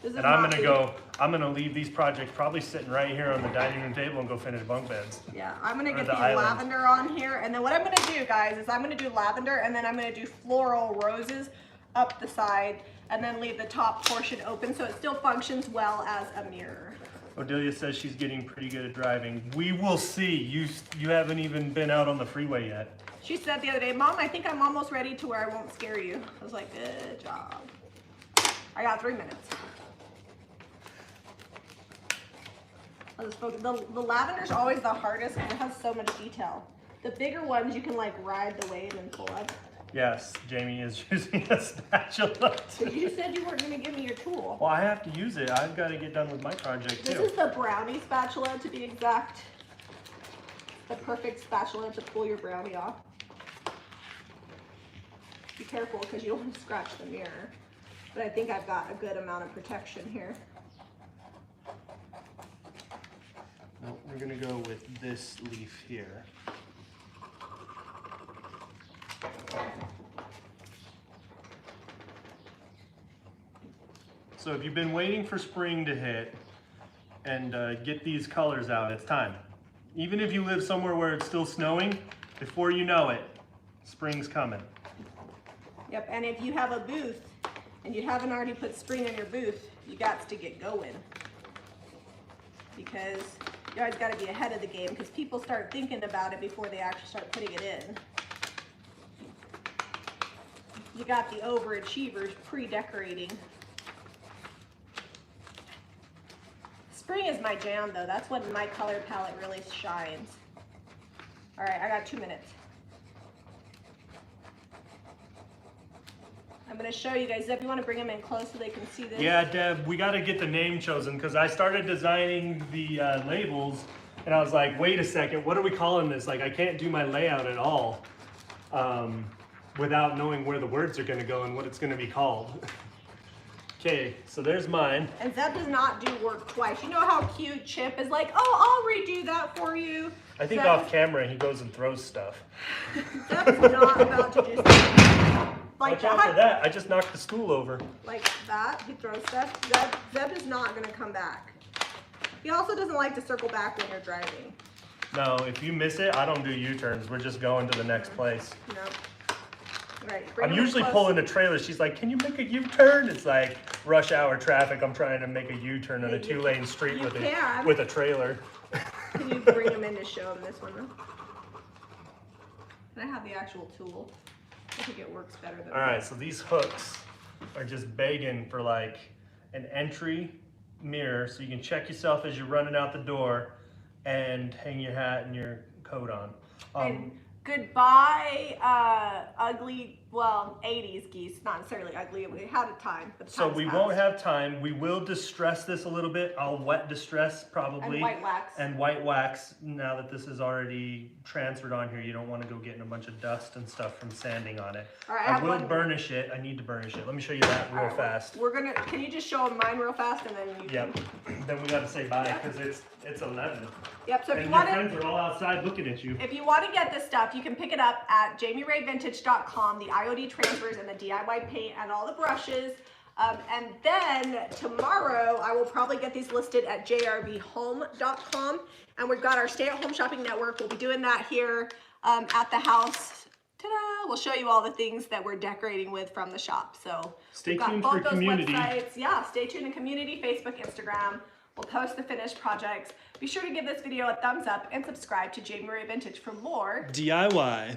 A: This is
B: And I'm
A: not
B: gonna
A: the-
B: go, I'm gonna leave these projects probably sitting right here on the dining room table and go finish bunk beds.
A: Yeah, I'm gonna
B: Or
A: get
B: the
A: the
B: island.
A: lavender on here, and then what I'm gonna do, guys, is I'm gonna do lavender, and then I'm gonna do floral roses up the side, and then leave the top portion open so it still functions well as a mirror.
B: Odelia says she's getting pretty good at driving. We will see. You haven't even been out on the freeway yet.
A: She said the other day, Mom, I think I'm almost ready to where I won't scare you. I was like, good job. I got 3 minutes. I'll just focus. The lavender's always the hardest because it has so much detail. The bigger ones you can like ride the wave and pull up.
B: Yes, Jamie is using a spatula.
A: But you said you weren't gonna give me your tool.
B: Well, I have to use it. I've got to get done with my project
A: This
B: too.
A: is the brownie spatula to be exact. The perfect spatula to pull your brownie off. Be careful because you don't want to scratch the mirror. But I think I've got a good amount of protection here.
B: No, we're gonna go with this leaf here. So if you've been waiting for spring to hit and get these colors out, it's time. Even if you live somewhere where it's still snowing, before you know it, spring's coming.
A: Yep, and if you have a booth and you haven't already put spring in your booth, you got to get going. Because you always got to be ahead of the game because people start thinking about it before they actually start putting it in. You got the overachievers pre-decorating. Spring is my jam though. That's when my color palette really shines. All right, I got 2 minutes. I'm gonna show you guys. If you want to bring them in close so they can see this.
B: Yeah, Deb, we got to get the name chosen because I started designing the labels and I was like, wait a second, what are we calling this? Like, I can't do my layout at all without knowing where the words are going to go and what it's going to be called. Okay, so there's mine.
A: And Zeb does not do work twice. You know how cute Chip is like, oh, I'll redo that for you.
B: I think
A: Zeb
B: off camera he goes and throws stuff.
A: Zeb's not about to do something like
B: Watch out for
A: that.
B: that. I just knocked the stool over.
A: Like that. He throws stuff. Zeb is not going to come back. He also doesn't like to circle back when you're driving.
B: No, if you miss it, I don't do U-turns. We're just going to the next place.
A: No. Right. bring
B: I'm
A: him in
B: usually
A: close.
B: pulling a trailer. She's like, can you make a U-turn? It's like rush hour traffic. I'm trying to make a U-turn on a
A: Yeah, you-
B: 2-lane street
A: you
B: with
A: can.
B: with a trailer.
A: Can you bring him in to show him this one though? Can I have the actual tool? I think it works better than
B: All right, so these hooks are just begging for like an entry mirror so you can check yourself as you're running out the door and hang your hat and your coat on.
A: goodbye, ugly, well, 80s geese. Not necessarily ugly. We had a time. But the
B: So
A: time's
B: we
A: passed.
B: won't have time. We will distress this a little bit. I'll wet distress probably.
A: And white wax.
B: And white wax. Now that this is already transferred on here, you don't want to go getting a bunch of dust and stuff from sanding on it.
A: All right,
B: I will burnish it. I need to burnish it. Let me show you that real fast.
A: We're gonna. Can you just show them mine real fast and then you?
B: Yep. Then we got to say bye because it's 11.
A: Yep. So if
B: And
A: you
B: your
A: want
B: friends are all outside looking at you.
A: If you want to get this stuff, you can pick it up at jamirayvintage.com, the IOD transfers and the DIY paint and all the brushes. And then tomorrow, I will probably get these listed at jrbhome.com. And we've got our stay-at-home shopping network. We'll be doing that here at the house. Ta-da! We'll show you all the things that we're decorating with from the shop. So
B: Stay
A: we've got
B: tuned
A: both
B: for
A: those
B: community.
A: websites. Yeah, stay tuned in community, Facebook, Instagram. We'll post the finished projects. Be sure to give this video a thumbs up and subscribe to Jami Ray Vintage for more
B: DIY.